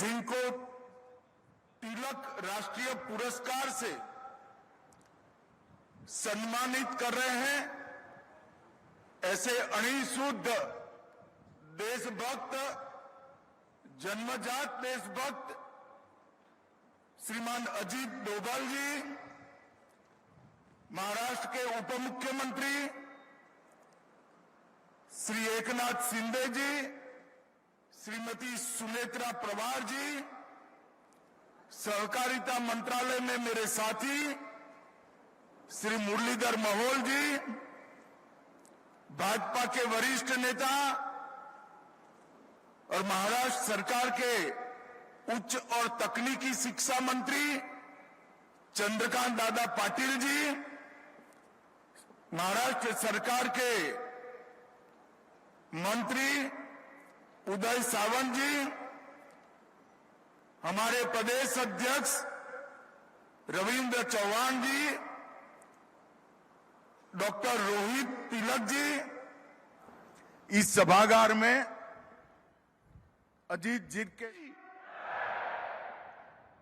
जिनको तिलक राष्ट्रीय पुरस्कार से सम्मानित कर रहे हैं, ऐसे अणिशुद्ध देशभक्त, जन्मजात देशभक्त श्रीमान अजीत डोभाल जी, महाराष्ट्र के उप मुख्यमंत्री श्री एकनाथ शिंदे जी, श्रीमती सुनेत्रा पवार जी, सहकारिता मंत्रालय में मेरे साथी श्री मुरलीधर महल जी, भाजपा के वरिष्ठ नेता और महाराष्ट्र सरकार के उच्च और तकनीकी शिक्षा मंत्री चंद्रकांत दादा पाटिल जी, महाराष्ट्र सरकार के मंत्री उदय सावंत जी, हमारे प्रदेश अध्यक्ष रविंद्र चौहान जी, डॉक्टर रोहित तिलक जी, इस सभागार में अजीत जी के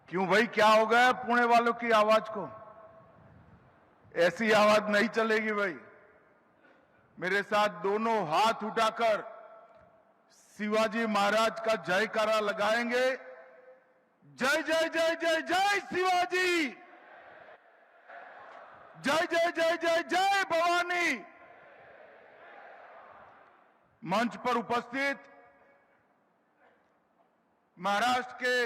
क्यों भाई, क्या हो गया पुणे वालों की आवाज को? ऐसी आवाज नहीं चलेगी भाई। मेरे साथ दोनों हाथ उठाकर शिवाजी महाराज का जयकारा लगाएंगे। जय जय जय जय जय शिवाजी, जय जय जय जय जय भवानी। मंच पर उपस्थित महाराष्ट्र के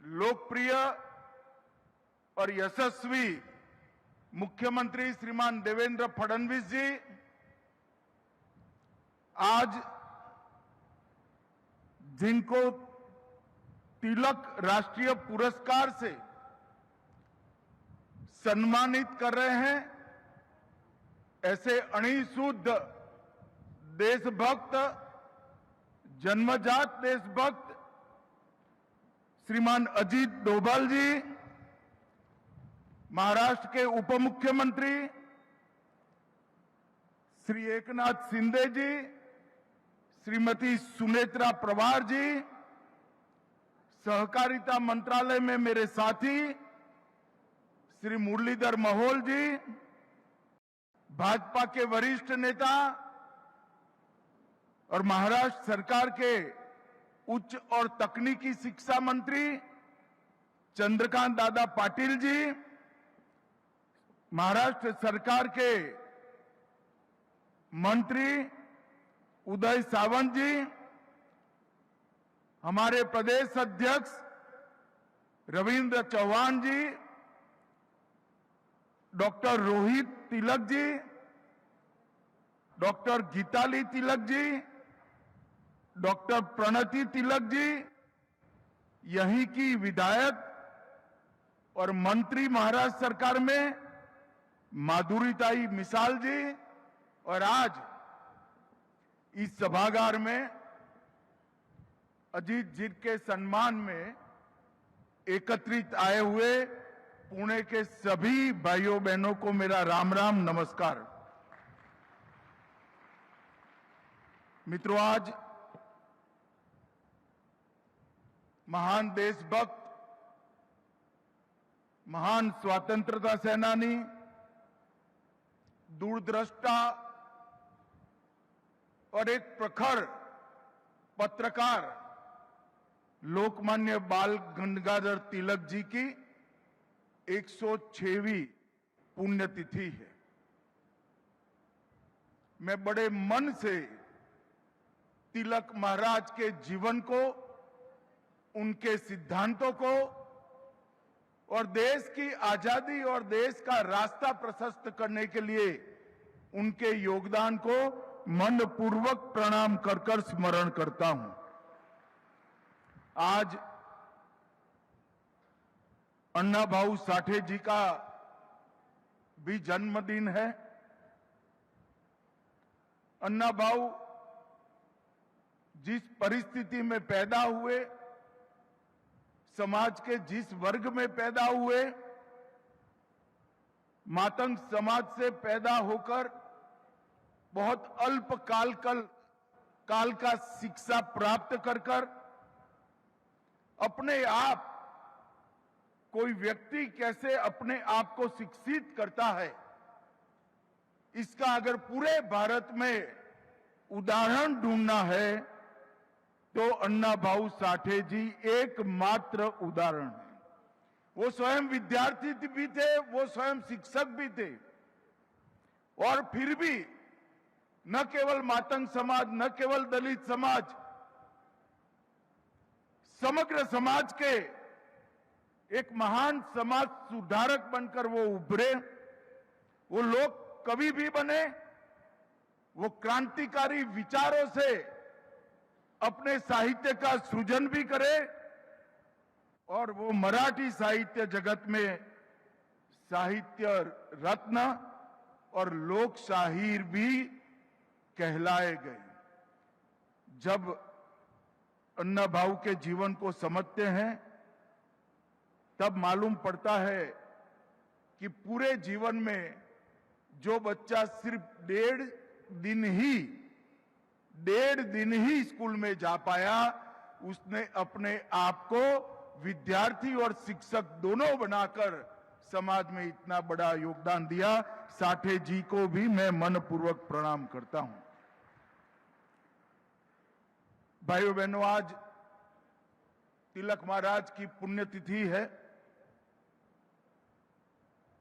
लोकप्रिय और यशस्वी मुख्यमंत्री श्रीमान देवेंद्र फडणवीस जी, आज जिनको तिलक राष्ट्रीय पुरस्कार से सम्मानित कर रहे हैं, ऐसे अणिशुद्ध देशभक्त, जन्मजात देशभक्त श्रीमान अजीत डोभाल जी, महाराष्ट्र के उप मुख्यमंत्री श्री एकनाथ शिंदे जी, श्रीमती सुनेत्रा पवार जी, सहकारिता मंत्रालय में मेरे साथी श्री मुरलीधर महल जी, भाजपा के वरिष्ठ नेता और महाराष्ट्र सरकार के उच्च और तकनीकी शिक्षा मंत्री चंद्रकांत दादा पाटिल जी, महाराष्ट्र सरकार के मंत्री उदय सावंत जी, हमारे प्रदेश अध्यक्ष रविंद्र चौहान जी, doctor Rohit Tilak ji, doctor Geetali Tilak ji, doctor Pranati Tilak ji, यहीं की विधायक और मंत्री महाराष्ट्र सरकार में माधुरीताई मिसाल जी, और आज इस सभागार में अजीत जी के सम्मान में एकत्रित आए हुए पुणे के सभी भाइयों बहनों को मेरा राम राम नमस्कार। मित्रों, आज महान देशभक्त, महान स्वतंत्रता सेनानी, दूरदृष्टा और एक प्रखर पत्रकार लोकमान्य बाल गंगाधर तिलक जी की 106वीं पुण्यतिथि है। मैं बड़े मन से तिलक महाराज के जीवन को, उनके सिद्धांतों को और देश की आजादी और देश का रास्ता प्रशस्त करने के लिए उनके योगदान को मनपूर्वक प्रणाम कर स्मरण करता हूं। आज अन्ना भाऊ साठे जी का भी जन्मदिन है। अन्ना भाऊ जिस परिस्थिति में पैदा हुए, समाज के जिस वर्ग में पैदा हुए, मातंग समाज से पैदा होकर बहुत अल्प काल का शिक्षा प्राप्त कर अपने आप कोई व्यक्ति कैसे अपने आप को शिक्षित करता है, इसका अगर पूरे भारत में उदाहरण ढूंढना है तो अन्ना भाऊ साठे जी एकमात्र उदाहरण है। वो स्वयं विद्यार्थी भी थे, वो स्वयं शिक्षक भी थे, और फिर भी न केवल मातंग समाज, न केवल दलित समाज, समग्र समाज के एक महान समाज सुधारक बनकर वो उभरे। वो लोग कवि भी बने, वो क्रांतिकारी विचारों से अपने साहित्य का सृजन भी करे, और वो मराठी साहित्य जगत में साहित्य रत्न और लोक शाहीर भी कहलाए गए। जब अन्ना भाऊ के जीवन को समझते हैं तब मालूम पड़ता है कि पूरे जीवन में जो बच्चा सिर्फ डेढ़ दिन ही स्कूल में जा पाया, उसने अपने आप को विद्यार्थी और शिक्षक दोनों बनाकर समाज में इतना बड़ा योगदान दिया। साठे जी को भी मैं मनपूर्वक प्रणाम करता हूं। भाइयों बहनों, आज तिलक महाराज की पुण्यतिथि है।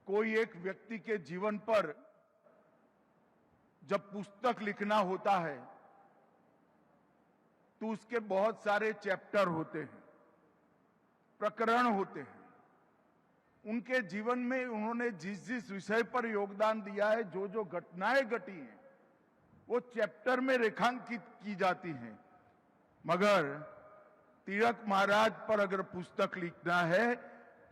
कोई एक व्यक्ति के जीवन पर जब पुस्तक लिखना होता है तो उसके बहुत सारे चैप्टर होते हैं, प्रकरण होते हैं। उनके जीवन में उन्होंने जिस जिस विषय पर योगदान दिया है, जो जो घटनाएं घटी हैं, वो चैप्टर में रेखांकित की जाती हैं। मगर तिलक महाराज पर अगर पुस्तक लिखना है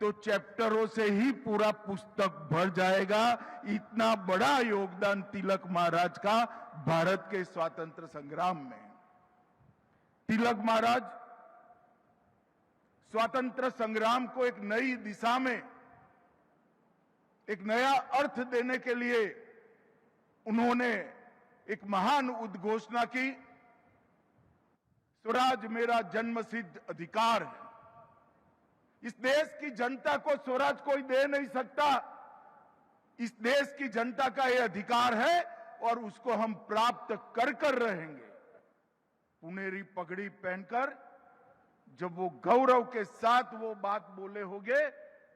तो चैप्टरों से ही पूरा पुस्तक भर जाएगा। इतना बड़ा योगदान तिलक महाराज का भारत के स्वातंत्र संग्राम में। तिलक महाराज स्वातंत्र संग्राम को एक नई दिशा में, एक नया अर्थ देने के लिए उन्होंने एक महान उद्घोषणा की, स्वराज मेरा जन्मसिद्ध अधिकार है। इस देश की जनता को स्वराज कोई दे नहीं सकता। इस देश की जनता का यह अधिकार है और उसको हम प्राप्त कर रहेंगे। पुनेरी पगड़ी पहनकर जब वो गौरव के साथ वो बात बोले होंगे,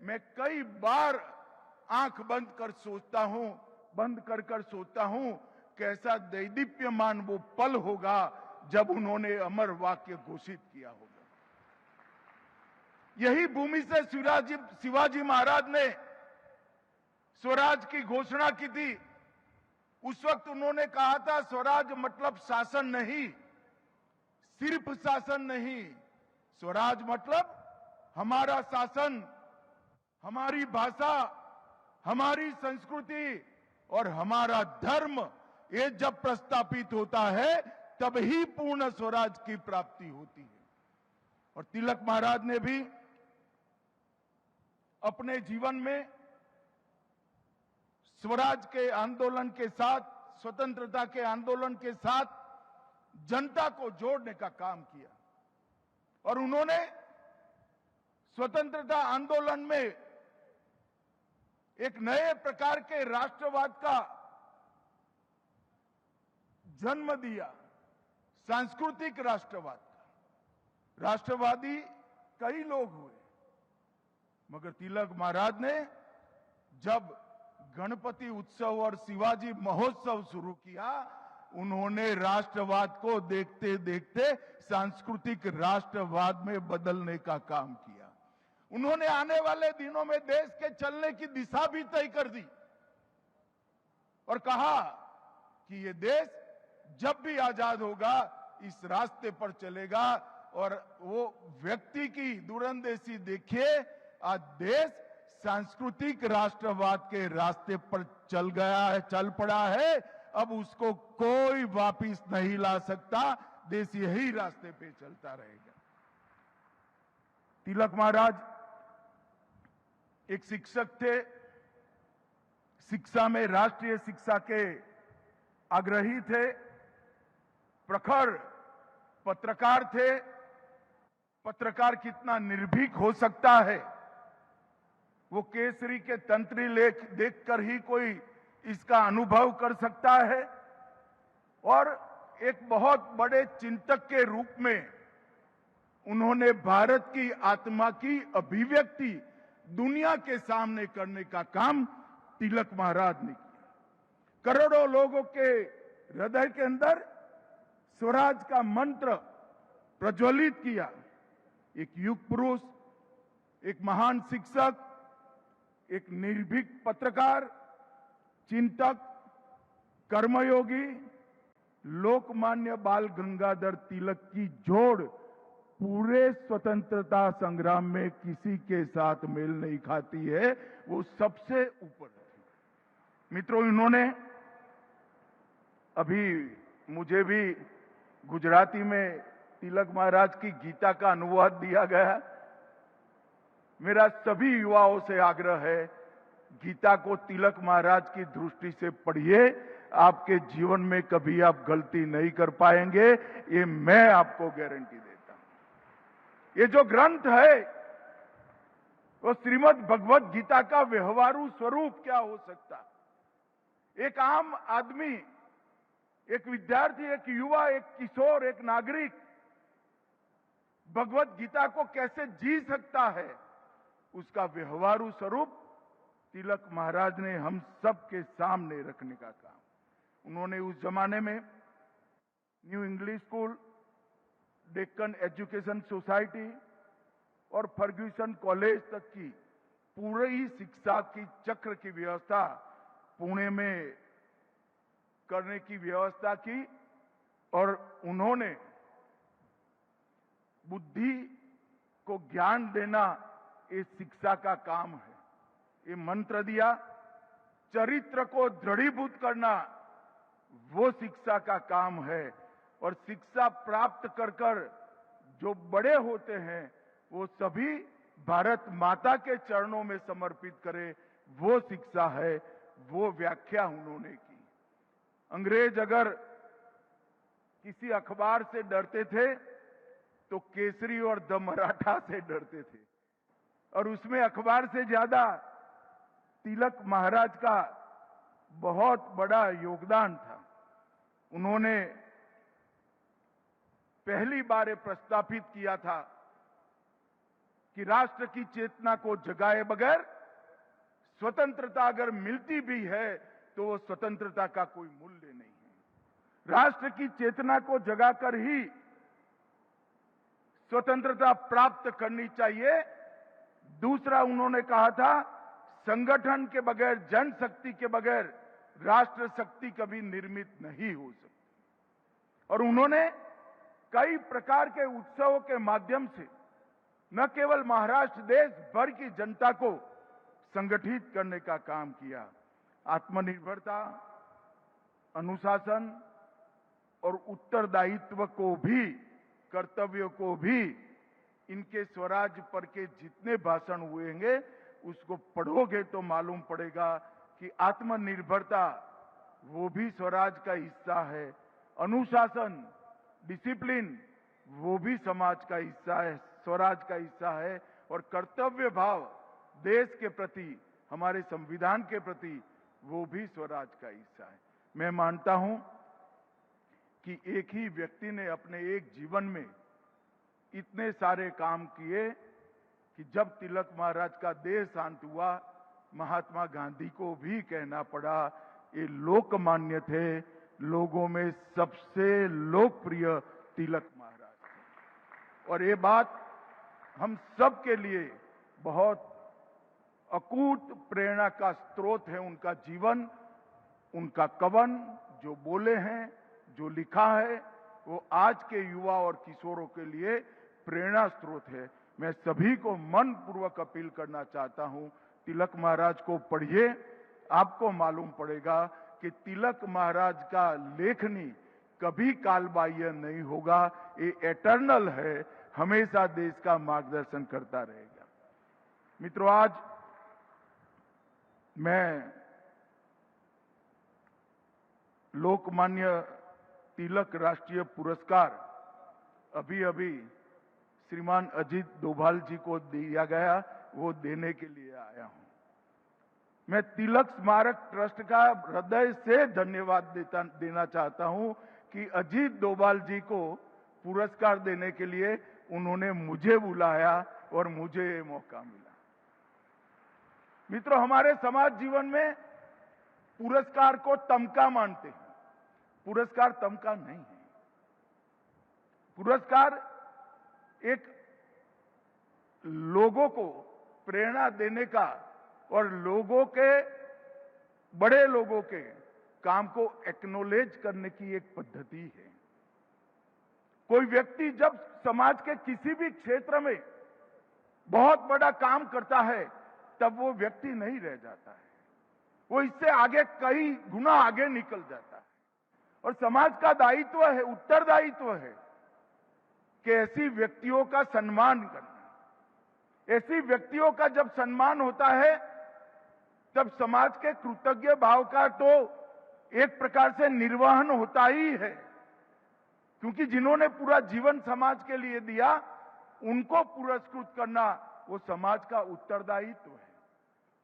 मैं कई बार आंख बंद कर सोचता हूं कैसा दैदीप्यमान वो पल होगा जब उन्होंने अमर वाक्य घोषित किया होगा। यही भूमि से शिवाजी महाराज ने स्वराज की घोषणा की थी। उस वक्त उन्होंने कहा था, स्वराज मतलब शासन नहीं, सिर्फ शासन नहीं, स्वराज मतलब हमारा शासन, हमारी भाषा, हमारी संस्कृति और हमारा धर्म, ये जब प्रस्थापित होता है तब ही पूर्ण स्वराज की प्राप्ति होती है। और तिलक महाराज ने भी अपने जीवन में स्वराज के आंदोलन के साथ, स्वतंत्रता के आंदोलन के साथ जनता को जोड़ने का काम किया। और उन्होंने स्वतंत्रता आंदोलन में एक नए प्रकार के राष्ट्रवाद का जन्म दिया, सांस्कृतिक राष्ट्रवाद का। राष्ट्रवादी कई लोग हुए, मगर तिलक महाराज ने जब गणपति उत्सव और शिवाजी महोत्सव शुरू किया, उन्होंने राष्ट्रवाद को देखते देखते सांस्कृतिक राष्ट्रवाद में बदलने का काम किया। उन्होंने आने वाले दिनों में देश के चलने की दिशा भी तय कर दी और कहा कि ये देश जब भी आजाद होगा इस रास्ते पर चलेगा। और वो व्यक्ति की दूरंदेशी देखिए, आज देश सांस्कृतिक राष्ट्रवाद के रास्ते पर चल पड़ा है। अब उसको कोई वापिस नहीं ला सकता, देश यही रास्ते पे चलता रहेगा। तिलक महाराज एक शिक्षक थे, शिक्षा में राष्ट्रीय शिक्षा के आग्रही थे, प्रखर पत्रकार थे, पत्रकार कितना निर्भीक हो सकता है, वो केसरी के तंत्री लेख देखकर ही कोई इसका अनुभव कर सकता है। और एक बहुत बड़े चिंतक के रूप में उन्होंने भारत की आत्मा की अभिव्यक्ति दुनिया के सामने करने का काम तिलक महाराज ने किया। करोड़ों लोगों के हृदय के अंदर स्वराज का मंत्र प्रज्वलित किया। एक युग पुरुष, एक महान शिक्षक, एक निर्भीक पत्रकार, चिंतक, कर्मयोगी, लोकमान्य बाल गंगाधर तिलक की जोड़ पूरे स्वतंत्रता संग्राम में किसी के साथ मेल नहीं खाती है, वो सबसे ऊपर थी। मित्रों, इन्होंने अभी मुझे भी गुजराती में तिलक महाराज की गीता का अनुवाद दिया गया। मेरा सभी युवाओं से आग्रह है, गीता को तिलक महाराज की दृष्टि से पढ़िए। आपके जीवन में कभी आप गलती नहीं कर पाएंगे, ये मैं आपको गारंटी देता हूं। ये जो ग्रंथ है वो श्रीमद् भगवत गीता का व्यवहारू स्वरूप क्या हो सकता। एक आम आदमी, एक विद्यार्थी, एक युवा, एक किशोर, एक नागरिक भगवत गीता को कैसे जी सकता है, उसका व्यवहारू स्वरूप तिलक महाराज ने हम सब के सामने रखने का काम। उन्होंने उस जमाने में new English school, Deccan education society और फर्ग्यूसन कॉलेज तक की पूरी शिक्षा की चक्र की व्यवस्था पुणे में करने की व्यवस्था की। और उन्होंने बुद्धि को ज्ञान देना ये शिक्षा का काम है। ये मंत्र दिया, चरित्र को दृढ़ीभूत करना वो शिक्षा का काम है। और शिक्षा प्राप्त कर कर जो बड़े होते हैं वो सभी भारत माता के चरणों में समर्पित करें, वो शिक्षा है। वो व्याख्या उन्होंने की। अंग्रेज अगर किसी अखबार से डरते थे तो केसरी और द मराठा से डरते थे, और उसमें अखबार से ज्यादा तिलक महाराज का बहुत बड़ा योगदान था। उन्होंने पहली बार ये प्रस्तापित किया था कि राष्ट्र की चेतना को जगाए बगैर स्वतंत्रता अगर मिलती भी है तो वो स्वतंत्रता का कोई मूल्य नहीं है। राष्ट्र की चेतना को जगाकर ही स्वतंत्रता प्राप्त करनी चाहिए। दूसरा उन्होंने कहा था, संगठन के बगैर, जनशक्ति के बगैर राष्ट्र शक्ति कभी निर्मित नहीं हो सकती। और उन्होंने कई प्रकार के उत्सवों के माध्यम से न केवल महाराष्ट्र, देश भर की जनता को संगठित करने का काम किया। आत्मनिर्भरता, अनुशासन और उत्तरदायित्व को भी, कर्तव्यों को भी, इनके स्वराज पर के जितने भाषण हुएंगे उसको पढ़ोगे तो मालूम पड़ेगा कि आत्मनिर्भरता वो भी स्वराज का हिस्सा है, अनुशासन, डिसिप्लिन वो भी समाज का हिस्सा है, स्वराज का हिस्सा है। और कर्तव्य भाव देश के प्रति, हमारे संविधान के प्रति, वो भी स्वराज का हिस्सा है। मैं मानता हूं कि एक ही व्यक्ति ने अपने एक जीवन में इतने सारे काम किए कि जब तिलक महाराज का देह शांत हुआ, महात्मा गांधी को भी कहना पड़ा ये लोकमान्य थे, लोगों में सबसे लोकप्रिय तिलक महाराज थे। और ये बात हम सब के लिए बहुत अकूट प्रेरणा का स्रोत है। उनका जीवन, उनका कवन, जो बोले हैं, जो लिखा है, वो आज के युवा और किशोरों के लिए प्रेरणा स्रोत है। मैं सभी को मन पूर्वक अपील करना चाहता हूं, तिलक महाराज को पढ़िए। आपको मालूम पड़ेगा कि तिलक महाराज का लेखनी कभी कालबाह्य नहीं होगा, ये एटर्नल है, हमेशा देश का मार्गदर्शन करता रहेगा। मित्रों, आज मैं लोकमान्य तिलक राष्ट्रीय पुरस्कार अभी अभी श्रीमान अजीत डोभाल जी को दिया गया, वो देने के लिए आया हूं। मैं तिलक स्मारक ट्रस्ट का हृदय से धन्यवाद देना चाहता हूं कि अजीत डोभाल जी को पुरस्कार देने के लिए उन्होंने मुझे बुलाया और मुझे ये मौका मिला। मित्रों, हमारे समाज जीवन में पुरस्कार को तमका मानते हैं। पुरस्कार तमका नहीं है। पुरस्कार एक लोगों को प्रेरणा देने का और लोगों के, बड़े लोगों के काम को एक्नॉलेज करने की एक पद्धति है। कोई व्यक्ति जब समाज के किसी भी क्षेत्र में बहुत बड़ा काम करता है, तब वो व्यक्ति नहीं रह जाता है, वो इससे आगे कई गुना आगे निकल जाता है। और समाज का दायित्व है, उत्तरदायित्व है कि ऐसी व्यक्तियों का सम्मान करना। ऐसी व्यक्तियों का जब सम्मान होता है, तब समाज के कृतज्ञ भाव का तो एक प्रकार से निर्वहन होता ही है, क्योंकि जिन्होंने पूरा जीवन समाज के लिए दिया, उनको पुरस्कृत करना वो समाज का उत्तरदायित्व है।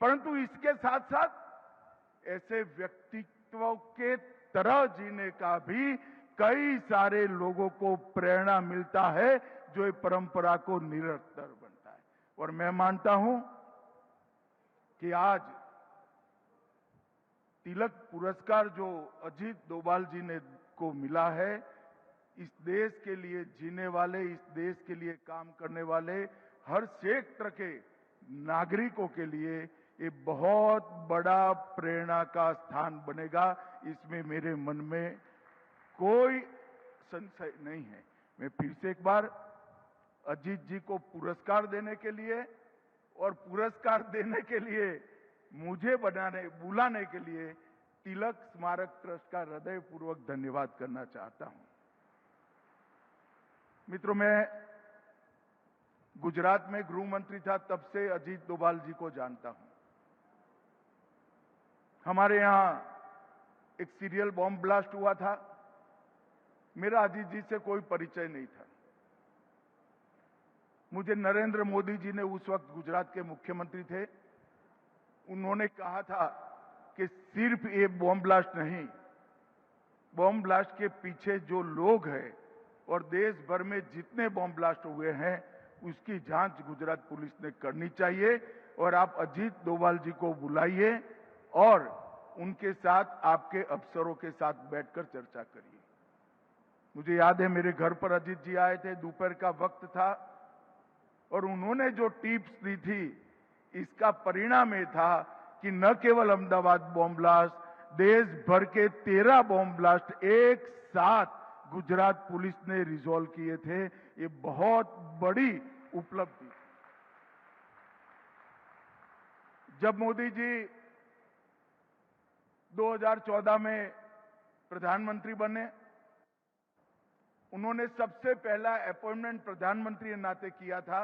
परंतु इसके साथ साथ ऐसे व्यक्तित्व के तरह जीने का भी कई सारे लोगों को प्रेरणा मिलता है, जो एक परंपरा को निरंतर बनता है। और मैं मानता हूं कि आज तिलक पुरस्कार जो अजीत डोभाल जी ने को मिला है, इस देश के लिए जीने वाले, इस देश के लिए काम करने वाले हर क्षेत्र के नागरिकों के लिए ये बहुत बड़ा प्रेरणा का स्थान बनेगा। इसमें मेरे मन में कोई संशय नहीं है। मैं फिर से एक बार अजीत जी को पुरस्कार देने के लिए और पुरस्कार देने के लिए मुझे बुलाने के लिए तिलक स्मारक ट्रस्ट का हृदयपूर्वक धन्यवाद करना चाहता हूं। मित्रों, मैं गुजरात में गृह मंत्री था, तब से अजीत डोभाल जी को जानता हूं। हमारे यहां एक सीरियल बॉम्ब ब्लास्ट हुआ था, मेरा अजीत जी से कोई परिचय नहीं था। मुझे नरेंद्र मोदी जी ने, उस वक्त गुजरात के मुख्यमंत्री थे, उन्होंने कहा था कि सिर्फ ये बॉम्ब ब्लास्ट नहीं, बॉम्ब ब्लास्ट के पीछे जो लोग हैं और देश भर में जितने बॉम्ब ब्लास्ट हुए हैं, उसकी जांच गुजरात पुलिस ने करनी चाहिए और आप अजीत डोभाल जी को बुलाइए और उनके साथ, आपके अफसरों के साथ बैठकर चर्चा करिए। मुझे याद है, मेरे घर पर अजीत जी आए थे, दोपहर का वक्त था, और उन्होंने जो टिप्स दी थी, इसका परिणाम ये था कि न केवल अहमदाबाद बॉम्ब ब्लास्ट, देश भर के 13 बॉम्ब ब्लास्ट एक साथ गुजरात पुलिस ने रिजॉल्व किए थे। ये बहुत बड़ी उपलब्धि। जब मोदी जी 2014 में प्रधानमंत्री बने, उन्होंने सबसे पहला अपॉइंटमेंट प्रधानमंत्री के नाते किया था,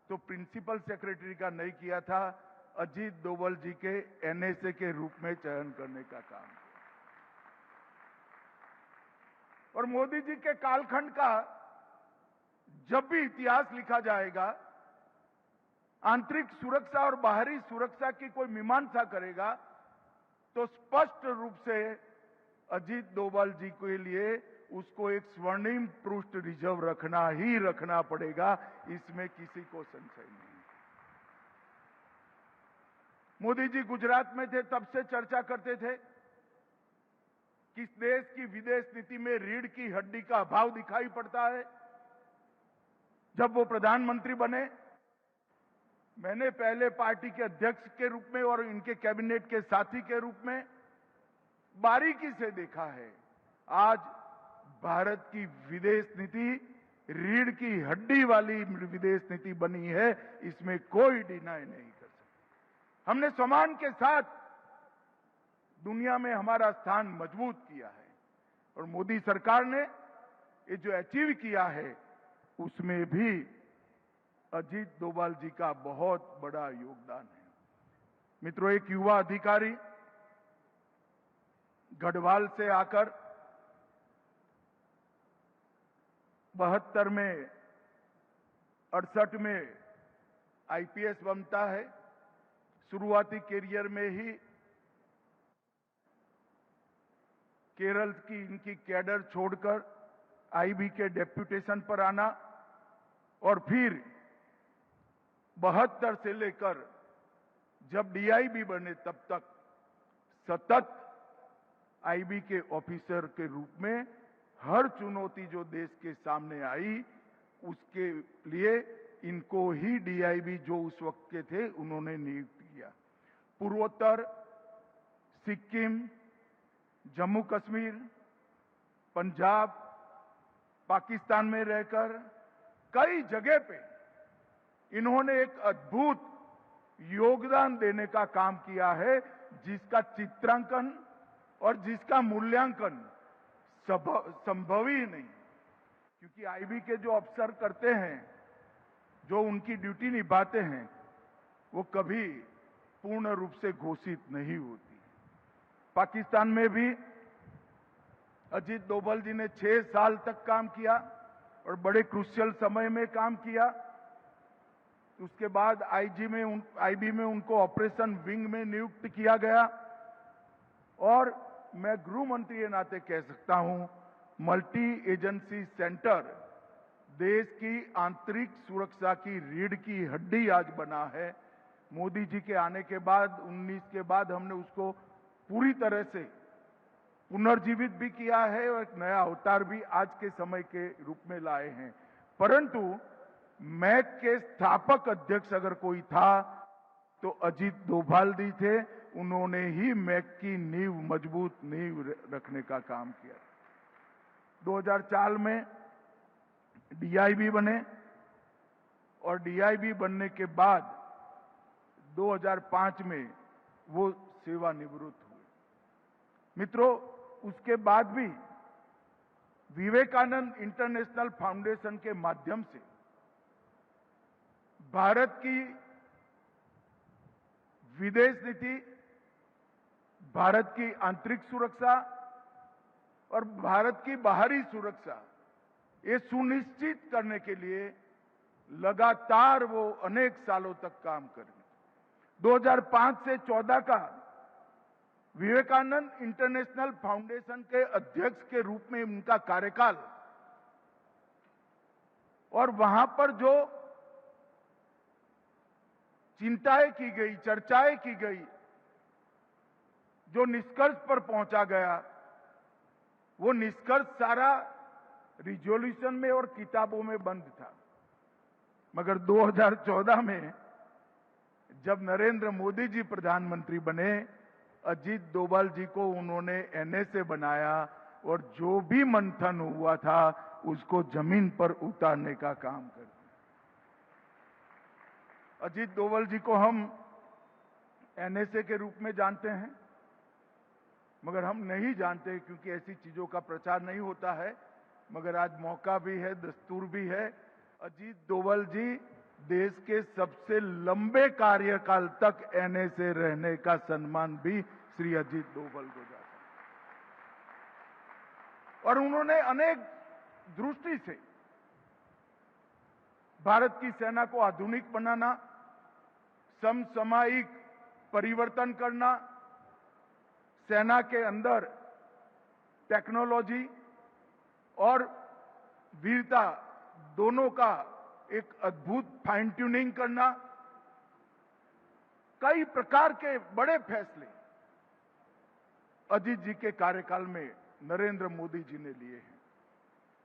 तो प्रिंसिपल सेक्रेटरी का नहीं किया था, अजीत डोभाल जी के एनएसए के रूप में चयन करने का काम। और मोदी जी के कालखंड का जब भी इतिहास लिखा जाएगा, आंतरिक सुरक्षा और बाहरी सुरक्षा की कोई मीमांसा करेगा, तो स्पष्ट रूप से अजीत डोभाल जी के लिए उसको एक स्वर्णिम पृष्ठ रिजर्व रखना ही रखना पड़ेगा, इसमें किसी को संशय नहीं। मोदी जी गुजरात में थे, तब से चर्चा करते थे कि इस देश की विदेश नीति में रीढ़ की हड्डी का अभाव दिखाई पड़ता है। जब वो प्रधानमंत्री बने, मैंने पहले पार्टी के अध्यक्ष के रूप में और इनके कैबिनेट के साथी के रूप में बारीकी से देखा है। आज भारत की विदेश नीति रीढ़ की हड्डी वाली विदेश नीति बनी है, इसमें कोई डिनाई नहीं कर सकता। हमने सम्मान के साथ दुनिया में हमारा स्थान मजबूत किया है, और मोदी सरकार ने ये जो अचीव किया है, उसमें भी अजीत डोभाल जी का बहुत बड़ा योगदान है। मित्रों, एक युवा अधिकारी गढ़वाल से आकर 72 में 1968 में आईपीएस बनता है। शुरुआती करियर में ही केरल की इनकी कैडर छोड़कर आईबी के डेप्यूटेशन पर आना और फिर 72 से लेकर जब डीआईबी बने तब तक सतत आईबी के ऑफिसर के रूप में हर चुनौती जो देश के सामने आई उसके लिए इनको ही डीआईबी जो उस वक्त के थे उन्होंने नियुक्त किया। पूर्वोत्तर, सिक्किम, जम्मू कश्मीर, पंजाब, पाकिस्तान में रहकर कई जगह पे इन्होंने एक अद्भुत योगदान देने का काम किया है, जिसका चित्रांकन और जिसका मूल्यांकन संभव ही नहीं। क्योंकि आईबी के जो अफसर करते हैं, जो उनकी ड्यूटी निभाते हैं, वो कभी पूर्ण रूप से घोषित नहीं होती। पाकिस्तान में भी अजीत डोभाल जी ने 6 साल तक काम किया और बड़े क्रूशियल समय में काम किया। उसके बाद आईबी में उनको ऑपरेशन विंग में नियुक्त किया गया और मैं गृह मंत्री के नाते कह सकता हूं, मल्टी एजेंसी सेंटर देश की आंतरिक सुरक्षा की रीढ़ की हड्डी आज बना है। मोदी जी के आने के बाद 19 के बाद हमने उसको पूरी तरह से पुनर्जीवित भी किया है और एक नया अवतार भी आज के समय के रूप में लाए हैं। परंतु मैक के स्थापक अध्यक्ष अगर कोई था तो अजीत डोभाल जी थे। उन्होंने ही मैक की नींव, मजबूत नींव रखने का काम किया। 2004 में डीआईबी बने और डीआईबी बनने के बाद 2005 में वो सेवानिवृत्त हुए। मित्रों, उसके बाद भी विवेकानंद इंटरनेशनल फाउंडेशन के माध्यम से भारत की विदेश नीति, भारत की आंतरिक सुरक्षा और भारत की बाहरी सुरक्षा ये सुनिश्चित करने के लिए लगातार वो अनेक सालों तक काम करें। 2005 से 14 का विवेकानंद इंटरनेशनल फाउंडेशन के अध्यक्ष के रूप में उनका कार्यकाल और वहां पर जो चिंताएं की गई, चर्चाएं की गई, जो निष्कर्ष पर पहुंचा गया, वो निष्कर्ष सारा रिजोल्यूशन में और किताबों में बंद था। मगर 2014 में जब नरेंद्र मोदी जी प्रधानमंत्री बने, अजीत डोभाल जी को उन्होंने एनएसए बनाया और जो भी मंथन हुआ था उसको जमीन पर उतारने का काम कर। अजीत डोभाल जी को हम एनएसए के रूप में जानते हैं, मगर हम नहीं जानते क्योंकि ऐसी चीजों का प्रचार नहीं होता है। मगर आज मौका भी है, दस्तूर भी है। अजीत डोभाल जी देश के सबसे लंबे कार्यकाल तक एनएसए रहने का सम्मान भी श्री अजीत डोभाल को जाता है। और उन्होंने अनेक दृष्टि से भारत की सेना को आधुनिक बनाना, समसामयिक परिवर्तन करना, सेना के अंदर टेक्नोलॉजी और वीरता दोनों का एक अद्भुत फाइन ट्यूनिंग करना, कई प्रकार के बड़े फैसले अजीत जी के कार्यकाल में नरेंद्र मोदी जी ने लिए हैं।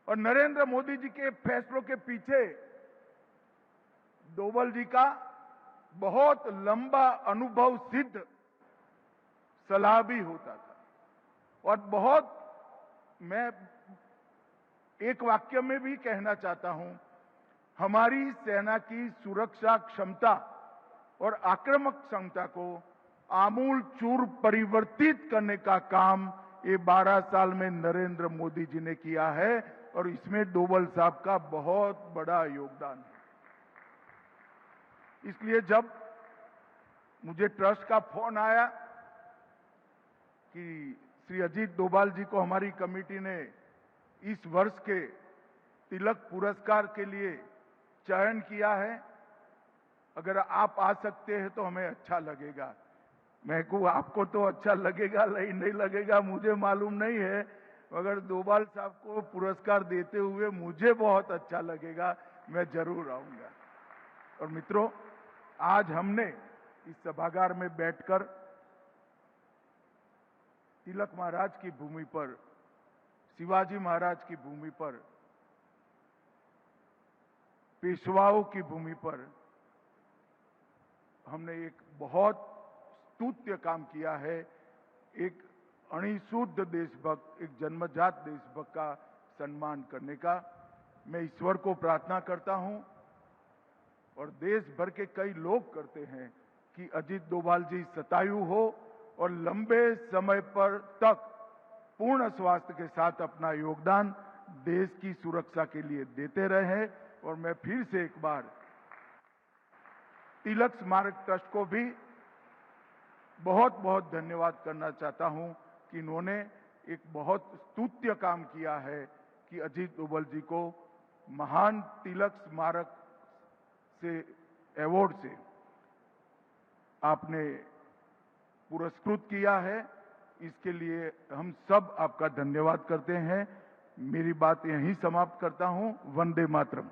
और नरेंद्र मोदी जी के फैसलों के पीछे डोभाल जी का बहुत लंबा अनुभव सिद्ध सलाह भी होता था। और बहुत, मैं एक वाक्य में भी कहना चाहता हूं, हमारी सेना की सुरक्षा क्षमता और आक्रामक क्षमता को आमूल चूर परिवर्तित करने का काम ये 12 साल में नरेंद्र मोदी जी ने किया है और इसमें डोभाल साहब का बहुत बड़ा योगदान है। इसलिए जब मुझे ट्रस्ट का फोन आया कि श्री अजीत डोभाल जी को हमारी कमेटी ने इस वर्ष के तिलक पुरस्कार के लिए चयन किया है। अगर आप आ सकते हैं तो हमें अच्छा लगेगा। मैं कहूँ आपको तो अच्छा लगेगा नहीं लगेगा मुझे मालूम नहीं है, मगर डोभाल साहब को पुरस्कार देते हुए मुझे बहुत अच्छा लगेगा, मैं जरूर आऊंगा। और मित्रों, आज हमने इस सभागार में बैठकर तिलक महाराज की भूमि पर, शिवाजी महाराज की भूमि पर, पेशवाओं की भूमि पर हमने एक बहुत स्तुत्य काम किया है। एक अणिशुद्ध देशभक्त, एक जन्मजात देशभक्त का सम्मान करने का मैं ईश्वर को प्रार्थना करता हूं और देश भर के कई लोग करते हैं कि अजीत डोभाल जी शतायु हो और लंबे समय पर तक पूर्ण स्वास्थ्य के साथ अपना योगदान देश की सुरक्षा के लिए देते रहे। और मैं फिर से एक बार तिलक स्मारक ट्रस्ट को भी बहुत बहुत धन्यवाद करना चाहता हूं कि इन्होंने एक बहुत स्तुत्य काम किया है कि अजीत डोभाल जी को महान तिलक स्मारक से, अवार्ड से आपने पुरस्कृत किया है। इसके लिए हम सब आपका धन्यवाद करते हैं। मेरी बात यहीं समाप्त करता हूं। वंदे मातरम।